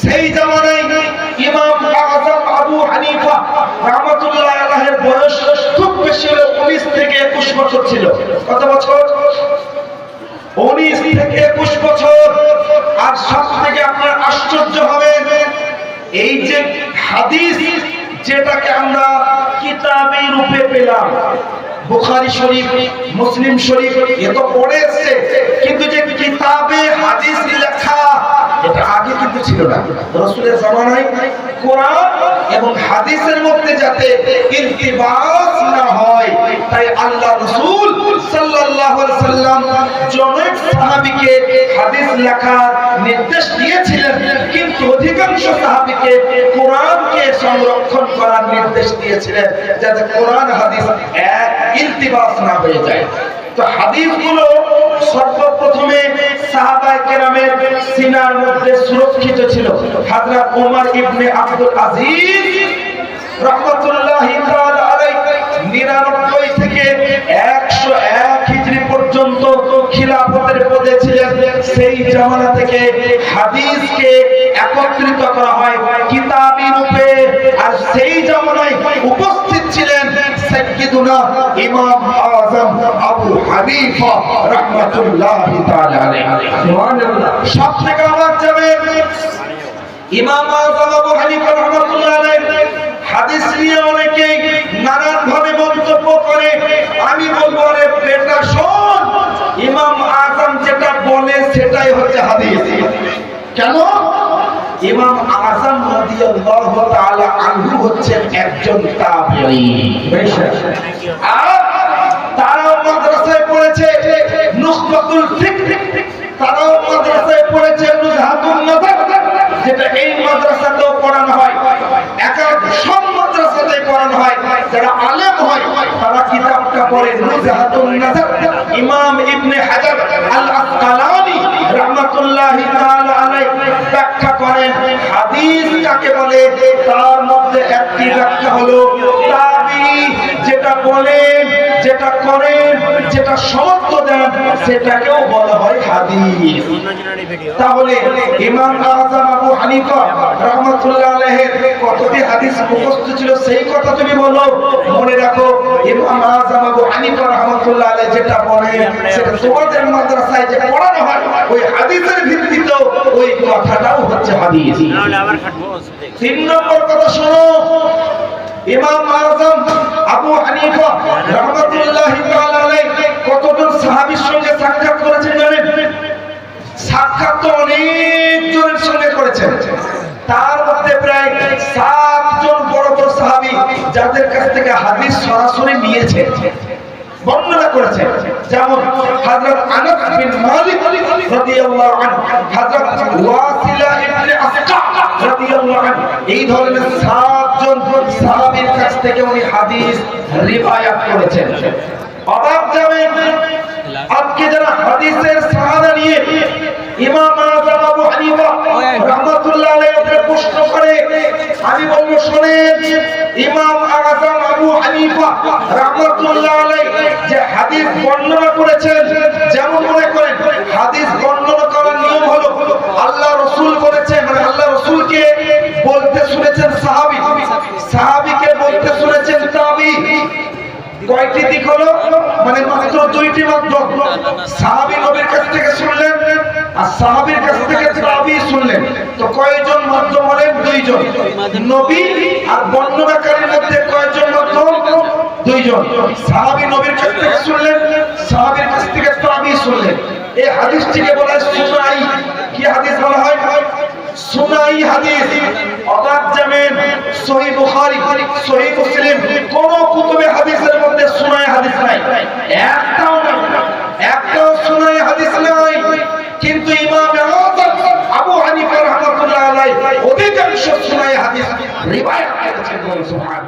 সেই জামানায় ইমাম আযম আবু হানিফা রাহমাতুল্লাহ আলাইহির বয়স খুব বেশি হলো 19 থেকে 21 বছর ছিল। কত বছর? 19 থেকে 21 বছর। আর সবথেকে আপনার আশ্চর্য হবে, এই যে হাদিস যেটাকে আমরা কিতাবী রূপে পেলাম, বুখারী শরীফ, মুসলিম শরীফ, এ তো পড়ে এসেছে, কিন্তু যে কিতাবে হাদিস লেখা এটা আগে কিন্তু ছিল না। রাসূলের জামানায় কোরআন এবং হাদিসের মধ্যে যাতে ইলতিবাস না হয়, তাই আল্লাহ রাসূল সাল্লাল্লাহু আলাইহি সাল্লাম জনৈক সাহাবীকে হাদিস লেখার নির্দেশ দিয়েছিলেন, কিন্তু অধিকাংশ সাহাবীকে কোরআনকে সংরক্ষণ করার নির্দেশ দিয়েছিলেন, যাতে কোরআন হাদিস এক ইলতিবাস না হয়ে যায়। তো হাদিসগুলো সর্বপ্রথমে সাহাবায়ে কেরামের সিনার মধ্যে সুরক্ষিত ছিল। হযরত ওমর ইবনে আব্দুল আজিজ রাহমাতুল্লাহি তাআলা আলাইহি 99 থেকে 101 হিজরি পর্যন্ত খিলাফতের পদে ছিলেন। সেই জামানা থেকে হাদিসকে একত্রিত করা হয় কিতাবী রূপে, আর সেই জামানায় উপস্থিত ছিলেন সাইয়্যিদুনা ইমাম আযম আবু হানিফা রাহমাতুল্লাহি তাআলা আলাইহি। সুবহানাল্লাহ। সবথেকে আমার যাবেন ইমাম আযম আবু হানিফা রাহমাতুল্লাহি আলাইহি হাদিস নিয়ে অনেকে নানান ভাবে মন্তব্য করে। আমি বলবো, আরে বেটা শোন, ইমাম আযম যেটা বলে সেটাই হচ্ছে হাদিস। কেন? ইমাম আযম রাদিয়াল্লাহু তাআলা আনহু হচ্ছেন একজন তাবেঈ। আর তারাও মাদ্রাসায় পড়েছে নুখবাতুল ফিকহ, তারাও মাদ্রাসায় পড়েছে নুজহাতুন নাযার, যেটা এই মাদ্রাসাতেও পড়ানো হয়, সব মাদ্রাসাতে পড়ানো হয়। যারা আলেম হয় তারা কিতাবটা পড়ে নুজহাতুন নাযার। ইমাম ইবনে হাজার আল আসকালানি রাহমাতুল্লাহি তাআলা আলাইহি ব্যাখ্যা করেন হাদিস কাকে বলে। তার মধ্যে একটি ব্যাখ্যা হলো তাবী যেটা বলেন, যেটা করেন, যেটা সমর্থ দেন, সেটাকেও বলা হয় হাদিস। তাহলে ইমাম আযম আবু হানিফা রাহমাতুল্লাহ আলাইহি কতটি হাদিস মুখস্থ ছিল সেই কথা তুমি বলো। মনে রাখো, ইমাম আযম আবু হানিফা রাহমাতুল্লাহ আলাইহি যেটা বলেন সেটা তোমাদের মাদ্রাসায় যে পড়ানো হয় ওই হাদিসের ভিত্তিতে ওই কথাটাও হচ্ছে হাদিস। 3 নম্বর কথা শোনো, ইমাম আযম আবু হানিফা রাহমাতুল্লাহি তাআলা আলাইহি কতজন সাহাবীর সঙ্গে সাক্ষাৎ করেছেন জানেন? সাক্ষাৎ তো অনেক জনের সঙ্গে করেছেন। তার মধ্যে প্রায় 7 জন বড় বড় সাহাবী যাদের কাছ থেকে হাদিস সরাসরি নিয়েছেন, বর্ণনা করেছেন। যেমন হযরত আনাস বিন মালিক রাদিয়াল্লাহু আনহু, হযরত ওয়াসিলা ইবনে আসকা রাদিয়াল্লাহু আনহু, এই ধরনের 7 জন সাহাবীর কাছ থেকে উনি হাদিস রিওয়ায়াত করেছেন। অবাক যাবেন, আজকে যারা হাদিসের সাহারা নিয়ে ইমাম আযম আবু হানিফা রাহমাতুল্লাহ আলাইহি প্রশ্ন করে, আমি বলবো শোনেন, ইমাম আযম আবু হানিফা রাহমাতুল্লাহ আলাইহি যে হাদিস বর্ণনা করেছেন, যেমন মনে করেন হাদিস বর্ণনা করার নিয়ম হলো আল্লাহ রাসূল বলেছেন, মানে আল্লাহ রাসূলকে বলতে শুনেছেন সাহাবী, সাহাবীকে বলতে শুনেছেন তাবী। কয়টি দিক হলো? মানে মাত্র 2টি মাধ্যম। সাহাবী নবীর কাছ থেকে শুনলেন আর সাহাবীর কাছ থেকে তাবী শুনলেন। তো কয়জন মাধ্যম হলেন? 2 জন। নবী আর বর্ণনাকারীর মধ্যে কয়জন মাধ্যম? 2 জন। সাহাবী নবীর কাছ থেকে শুনলেন, সাহাবীর কাছ থেকে তাবী শুনলেন। এই হাদিসটিকে বলা হয় সুনাই। কি হাদিস বলা হয়? সুনাই হাদিস। অবাক যাবেন, সহিহ বুখারী, সহিহ মুসলিম, কোন কুতুবে হাদিসের মধ্যে সুনাই হাদিস নাই, একটাও নাই, একটাও সুনাই হাদিস নাই। কিন্তু ইমাম আযম আবু হানিফা রাহমাতুল্লাহ আলাইহি অধিকাংশ সুনাই হাদিস রিওয়ায়াত করেছেন। সুবহানাল্লাহ।